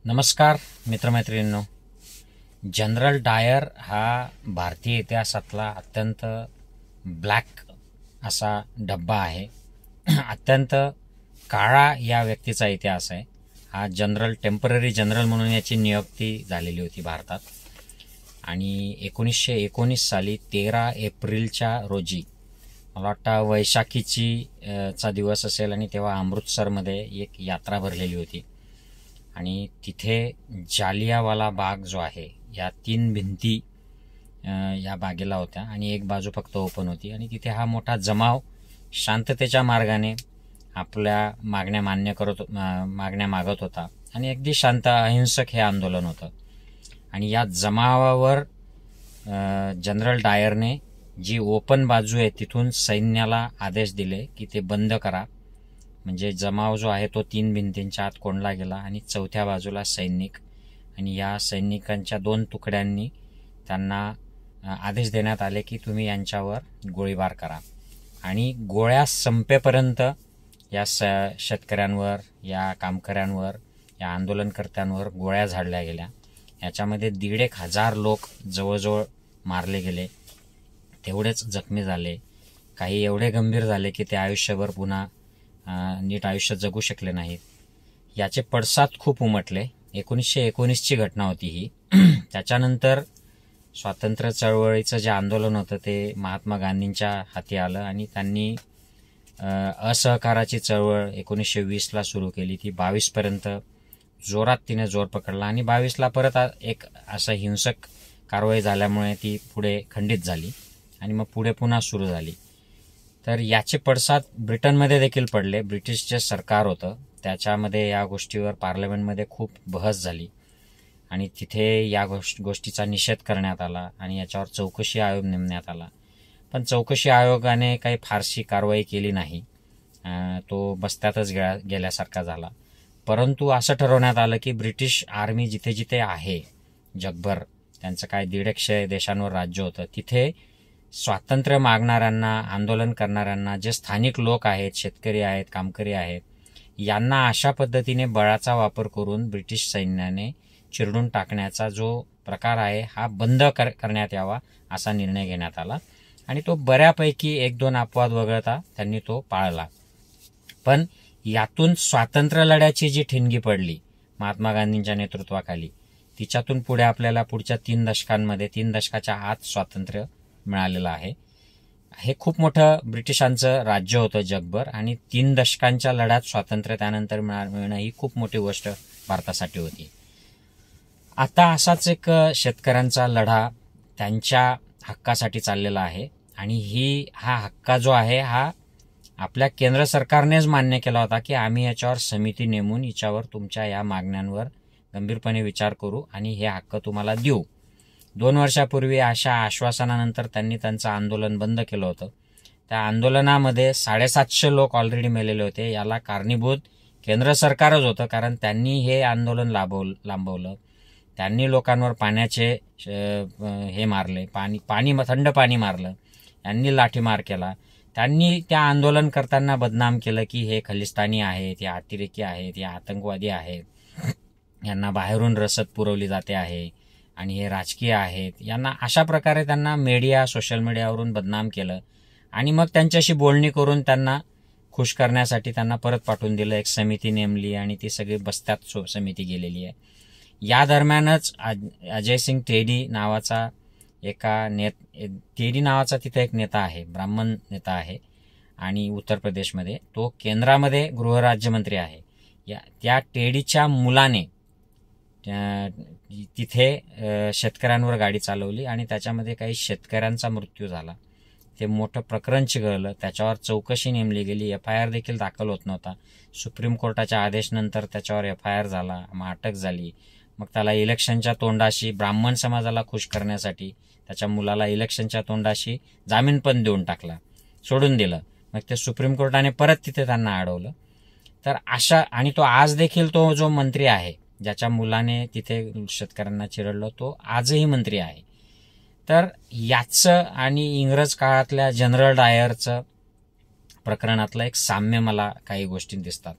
नमस्कार मित्रमैत्रिणींनो. जनरल डायर हा भारतीय इतिहासातला अत्यंत ब्लॅक असा डब्बा आहे. अत्यंत काळा या व्यक्तीचा इतिहास आहे. हा टेम्पररी जनरल म्हणून याची नियुक्ती झालेली होती भारतात. आणि 1919 साली 13 एप्रिलच्या रोजी, मला वाटतं वैशाखीची चा दिवस असेल, आणि तेव्हा अमृतसरमध्ये एक यात्रा भरलेली होती. आणि तिथे जालियावाला बाग जो आहे, या 3 भिंती या बागेला होत्या आणि एक बाजू फक्त ओपन होती. आणि तिथे हा मोठा जमाव शांततेच्या मार्गाने आपल्या मागण्या मागण्या मागत होता. आणि अगदी शांत अहिंसक हे आंदोलन होतं. आणि या जमावावर जनरल डायरने जी ओपन बाजू आहे तिथून सैन्याला आदेश दिले की ते बंद करा. म्हणजे जमाव जो आहे तो 3 भिंतींच्या आत कोंडला गेला आणि चौथ्या बाजूला सैनिक, आणि या सैनिकांच्या 2 तुकड्यांनी त्यांना आदेश देण्यात आले की तुम्ही यांच्यावर गोळीबार करा. आणि गोळ्या संपेपर्यंत या शेतकऱ्यांवर, या कामकऱ्यांवर, या आंदोलनकर्त्यांवर गोळ्या झाडल्या गेल्या. याच्यामध्ये 1,500 लोक जवळजवळ मारले गेले. तेवढेच जखमी झाले. काही एवढे गंभीर झाले की ते आयुष्यभर पुन्हा नीट आयुष्य जगू शकले नाहीत. याचे पडसाद खूप उमटले. 1919ची घटना होती ही. त्याच्यानंतर स्वातंत्र्य चळवळीचं जे आंदोलन होतं ते महात्मा गांधींच्या हाती आलं आणि त्यांनी असहकाराची चळवळ 1920ला सुरू केली. ती 22पर्यंत जोरात तिने जोर पकडला आणि 22ला परत एक असं हिंसक कारवाई झाल्यामुळे ती पुढे खंडित झाली आणि मग पुढे पुन्हा सुरू झाली. तर याचे पडसाद ब्रिटनमध्ये देखील पडले. ब्रिटिश जे सरकार होतं त्याच्यामध्ये या गोष्टीवर पार्लमेंटमध्ये खूप बहस झाली आणि तिथे या गोष्टीचा निषेध करण्यात आला आणि याच्यावर चौकशी आयोग नेमण्यात आला. पण चौकशी आयोगाने काही फारशी कारवाई केली नाही. तो बस्त्यातच गेल्यासारखा झाला. परंतु असं ठरवण्यात आलं की ब्रिटिश आर्मी जिथे जिथे आहे जगभर, त्यांचं काय 150 देशांवर राज्य होतं, तिथे स्वातंत्र्य मागणाऱ्यांना, आंदोलन करणाऱ्यांना, जे स्थानिक लोक आहेत, शेतकरी आहेत, कामकरी आहेत, यांना अशा पद्धतीने बळाचा वापर करून ब्रिटिश सैन्याने चिरडून टाकण्याचा जो प्रकार आहे हा बंद करण्यात यावा असा निर्णय घेण्यात आला. आणि तो बऱ्यापैकी 1-2 अपवाद वगळता त्यांनी तो पाळला. पण यातून स्वातंत्र्य लढ्याची जी ठिणगी पडली महात्मा गांधींच्या नेतृत्वाखाली, तिच्यातून पुढे आपल्याला पुढच्या 3 दशकांमध्ये, 3 दशकाच्या आत स्वातंत्र्य मिळालेलं आहे. हे खूप मोठं ब्रिटिशांचं राज्य होतं जगभर आणि 3 दशकांच्या लढ्यात स्वातंत्र्य त्यानंतर मिळणं ही खूप मोठी गोष्ट भारतासाठी होती. आता असाच एक शेतकऱ्यांचा लढा त्यांच्या हक्कासाठी चाललेला आहे. आणि हा हक्का जो आहे हा आपल्या केंद्र सरकारनेच मान्य केला होता की आम्ही याच्यावर समिती नेमून हिच्यावर तुमच्या या मागण्यांवर गंभीरपणे विचार करू आणि हे हक्क तुम्हाला देऊ. 2 वर्षापूर्वी अशा आश्वासनानंतर त्यांनी त्यांचं आंदोलन बंद केलं होतं. त्या आंदोलनामध्ये 750 लोक ऑलरेडी मेलेले होते. याला कारणीभूत केंद्र सरकारच होतं, कारण त्यांनी हे आंदोलन लांबवलं. त्यांनी लोकांवर पाण्याचे हे मारले, थंड पाणी मारलं, यांनी लाठीमार केला. त्यांनी त्या आंदोलन करताना बदनाम केलं की हे खलिस्तानी आहेत, हे अतिरेकी आहेत, हे आतंकवादी आहेत, यांना बाहेरून रसद पुरवली जाते आहे आणि हे राजकीय आहेत. यांना अशा प्रकारे त्यांना सोशल मीडियावरून बदनाम केलं आणि मग त्यांच्याशी बोलणी करून त्यांना खुश करण्यासाठी त्यांना परत पाठवून दिलं. एक समिती नेमली आणि ती सगळी बस्त्यात समिती गेलेली आहे. या दरम्यानच अजय सिंग टेडी नावाचा तिथे एक नेता आहे, ब्राह्मण नेता आहे आणि उत्तर प्रदेशमध्ये तो केंद्रामध्ये गृहराज्यमंत्री आहे. त्या टेडीच्या मुलाने तिथे शेतकऱ्यांवर गाडी चालवली आणि त्याच्यामध्ये काही शेतकऱ्यांचा मृत्यू झाला. ते मोठं प्रकरण चिघळलं. त्याच्यावर चौकशी नेमली गेली. FIR देखील दाखल होत नव्हता. सुप्रीम कोर्टाच्या आदेशनंतर त्याच्यावर FIR झाला, मग अटक झाली. मग त्याला इलेक्शनच्या तोंडाशी, ब्राह्मण समाजाला खुश करण्यासाठी त्याच्या मुलाला इलेक्शनच्या तोंडाशी जामीन पण देऊन टाकला, सोडून दिलं. मग ते सुप्रीम कोर्टाने परत तिथे त्यांना अडवलं. तर आणि तो आज देखील तो जो मंत्री आहे ज्याच्या मुलाने तिथे शेतकऱ्यांना चिरडलं, तो आजही मंत्री आहे. तर याचं आणि इंग्रज काळातल्या जनरल डायरचं प्रकरणातलं एक साम्य मला काही गोष्टी दिसतात.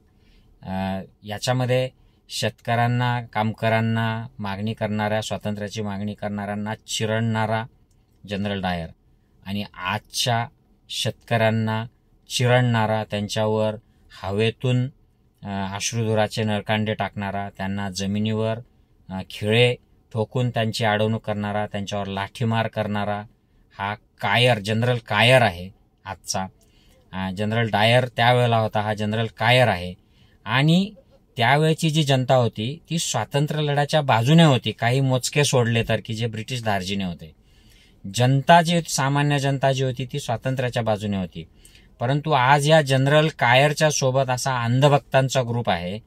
याच्यामध्ये शेतकऱ्यांना, कामगारांना, मागणी करणाऱ्या, स्वातंत्र्याची मागणी करणाऱ्यांना चिरडणारा जनरल डायर आणि आजच्या शेतकऱ्यांना चिरडणारा, त्यांच्यावर हवेतून अश्रुधुराचे नळकांडे टाकणारा, त्यांना जमिनीवर खिळे ठोकून त्यांची अडवणूक करणारा, त्यांच्यावर लाठीमार करणारा हा कायर, जनरल कायर आहे आजचा. जनरल डायर त्यावेळेला होता, हा जनरल कायर आहे. आणि त्यावेळची जी जनता होती ती स्वातंत्र्य लढ्याच्या बाजूने होती, काही मोजके सोडले तर, की जे ब्रिटिश धार्जिणे होते. जनता जी, सामान्य जनता जी होती ती स्वातंत्र्याच्या बाजूने होती. परंतु आज या जनरल कायरच्या सोबत असा अंधभक्तांचा ग्रुप आहे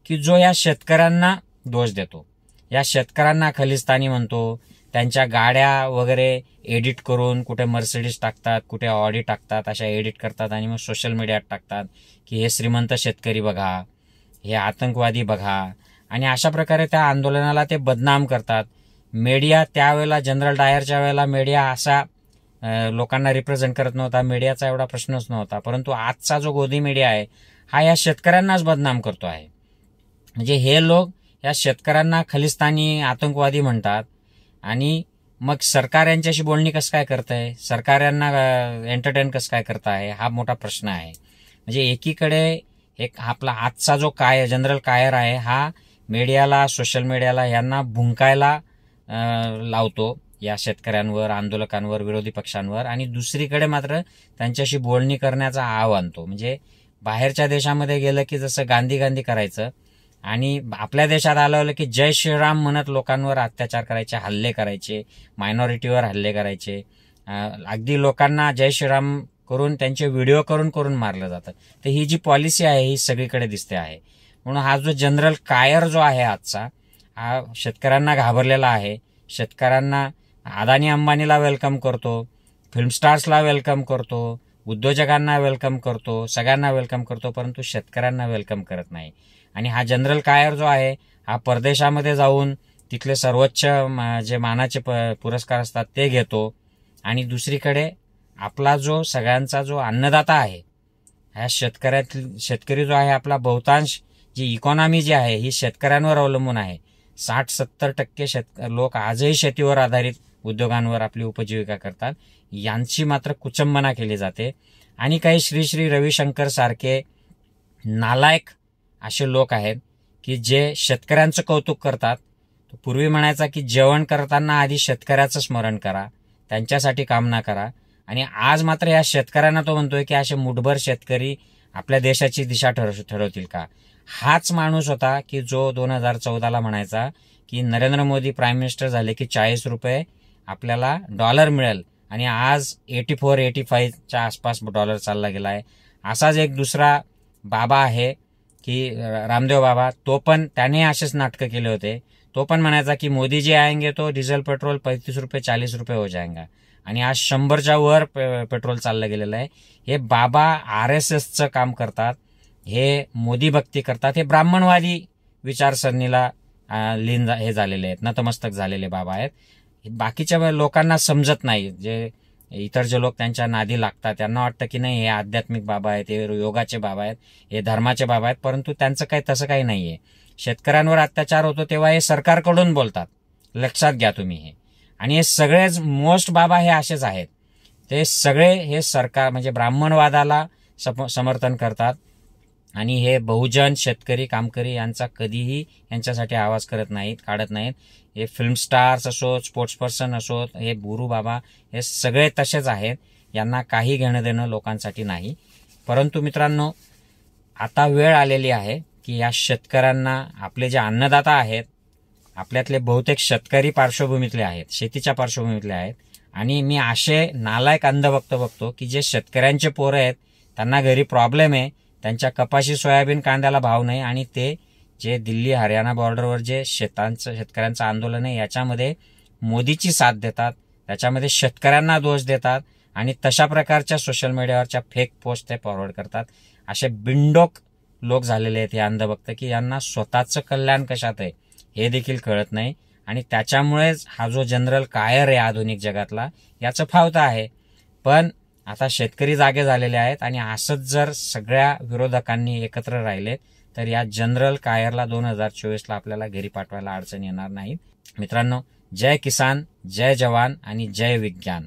की जो या शेतकऱ्यांना दोष देतो, या शेतकऱ्यांना खलिस्तानी म्हणतो. त्यांच्या गाड्या वगैरे एडिट करून कुठे मर्सिडीज टाकतात, कुठे ऑडी टाकतात, अशा एडिट करतात आणि मग सोशल मीडियात टाकतात की हे श्रीमंत शेतकरी बघा, हे आतंकवादी बघा, आणि अशा प्रकारे त्या आंदोलनाला ते बदनाम करतात. मीडिया त्यावेळेला, जनरल डायरच्या वेळेला मीडिया असा लोकांना रिप्रेझेंट करत नव्हता, मीडियाचा एवढा प्रश्नच नव्हता. परंतु आजचा जो गोदी मीडिया आहे हा या शेतकऱ्यांनाच बदनाम करतो आहे. म्हणजे हे लोक या शेतकऱ्यांना खलिस्तानी, आतंकवादी म्हणतात आणि मग सरकार यांच्याशी बोलणी कसं काय करतंय, सरकार यांना एंटरटेन कसं काय करत आहे, हा मोठा प्रश्न आहे. म्हणजे एकीकडे एक आपला आजचा जो जनरल कायर आहे हा मीडियाला, सोशल मीडियाला यांना भुंकायला लावतो या शेतकऱ्यांवर, आंदोलकांवर, विरोधी पक्षांवर, आणि दुसरीकडे मात्र त्यांच्याशी बोलणी करण्याचा आव आणतो. म्हणजे बाहेरच्या देशामध्ये गेलं की जसं गांधी करायचं आणि आपल्या देशात आलं की जय श्रीराम म्हणत लोकांवर अत्याचार करायचे, हल्ले करायचे, मायनॉरिटीवर हल्ले करायचे, अगदी लोकांना जय श्रीराम करून त्यांचे व्हिडिओ करून मारलं जातं. तर ही जी पॉलिसी आहे ही सगळीकडे दिसते आहे. म्हणून हा जो जनरल कायर जो आहे आजचा, हा शेतकऱ्यांना घाबरलेला आहे. शेतकऱ्यांना, अदानी अंबानीला वेलकम करतो, फिल्म स्टार्सला वेलकम करतो, उद्योजकांना वेलकम करतो, सगळ्यांना वेलकम करतो, परंतु शेतकऱ्यांना वेलकम करत नाही. आणि हा जनरल कायर जो आहे हा परदेशामध्ये जाऊन तिथले सर्वोच्च जे मानाचे पुरस्कार असतात ते घेतो, आणि दुसरीकडे आपला जो सगळ्यांचा जो अन्नदाता आहे, ह्या शेतकरी जो आहे, आपला बहुतांश जी इकॉनॉमी जी आहे ही शेतकऱ्यांवर अवलंबून आहे. 60-70% लोक आजही शेतीवर आधारित उद्योगांवर आपली उपजीविका करतात. यांची मात्र कुचंबना केली जाते. आणि काही श्री रविशंकर सारखे नालायक असे लोक आहेत की जे शेतकऱ्यांचं कौतुक करतात. पूर्वी म्हणायचा की जेवण करताना आधी शेतकऱ्याचं स्मरण करा, त्यांच्यासाठी कामना करा, आणि आज मात्र या शेतकऱ्यांना तो म्हणतोय की असे मुठभर शेतकरी आपल्या देशाची दिशा ठरवतील का. हाच माणूस होता की जो 2014ला म्हणायचा की नरेंद्र मोदी प्राईम मिनिस्टर झाले की 40 रुपये आपल्याला डॉलर मिळेल, आणि आज 84-85च्या आसपास डॉलर चालला गेलाय. असाच एक दुसरा बाबा आहे की रामदेव बाबा, तो पण त्याने असेच नाटकं केले होते. तो पण म्हणायचा की मोदी जी आएंगे तो डिझेल पेट्रोल 35 रुपये 40 रुपये हो जाएगा, आणि आज 100च्या वर पेट्रोल चाललं गेलेलं आहे. हे बाबा RSSचं काम करतात, हे मोदी भक्ती करतात, हे ब्राह्मणवादी विचारसरणीला हे झालेले आहेत, नतमस्तक झालेले बाबा आहेत. बाकीच्या लोकांना समजत नाही, जे इतर जे लोक त्यांच्या नादी लागतात त्यांना वाटतं की नाही हे आध्यात्मिक बाबा आहेत, हे योगाचे बाबा आहेत, हे धर्माचे बाबा आहेत, परंतु त्यांचं काही तसं काही नाहीये. शेतकऱ्यांवर अत्याचार होतो तेव्हा हे सरकारकडून बोलतात, लक्षात घ्या तुम्ही हे. आणि हे सगळेच मोस्ट बाबा हे असेच आहेत, ते सगळे हे सरकार म्हणजे ब्राह्मणवादाला समर्थन करतात, आणि हे बहुजन, शेतकरी, कामकरी यांचा कधीही यांच्यासाठी आवाज काढत नाहीत. हे फिल्म स्टार्स असोत, स्पोर्ट्स पर्सन असोत, हे गुरु बाबा, हे सगळे तसेच आहेत. यांना काही घेणं देणं लोकांसाठी नाही. परंतु मित्रांनो, आता वेळ आलेली आहे की या शेतकऱ्यांना, आपले जे अन्नदाता आहेत, आपल्यातले बहुतेक शेतकरी पार्श्वभूमीतले आहेत, शेतीच्या पार्श्वभूमीतले आहेत, आणि मी असे नालायक अंधभक्त बघतो की जे शेतकऱ्यांचे पोरं आहेत, त्यांना घरी प्रॉब्लेम आहे, त्यांच्या कपाशी, सोयाबीन, कांद्याला भाव नाही, आणि ते जे दिल्ली हरियाणा बॉर्डरवर जे शेतकऱ्यांचं आंदोलन आहे याच्यामध्ये मोदीची साथ देतात, त्याच्यामध्ये शेतकऱ्यांना दोष देतात, आणि तशा प्रकारच्या सोशल मीडियावरच्या फेक पोस्ट ते फॉरवर्ड करतात. असे बिंडोक लोक झालेले आहेत हे अंधभक्त की यांना स्वतःचं कल्याण कशात आहे हे देखील कळत नाही, आणि त्याच्यामुळेच हा जो जनरल कायर आहे आधुनिक जगातला, याचं फावतं आहे. पण आता शेतकरी जागे झालेले आहेत, आणि असंच जर सगळ्या विरोधकांनी एकत्र राहिले तर या जनरल कायरला 2024ला आपल्याला घरी पाठवायला अडचण येणार नाही. मित्रांनो, जय किसान, जय जवान आणि जय विज्ञान.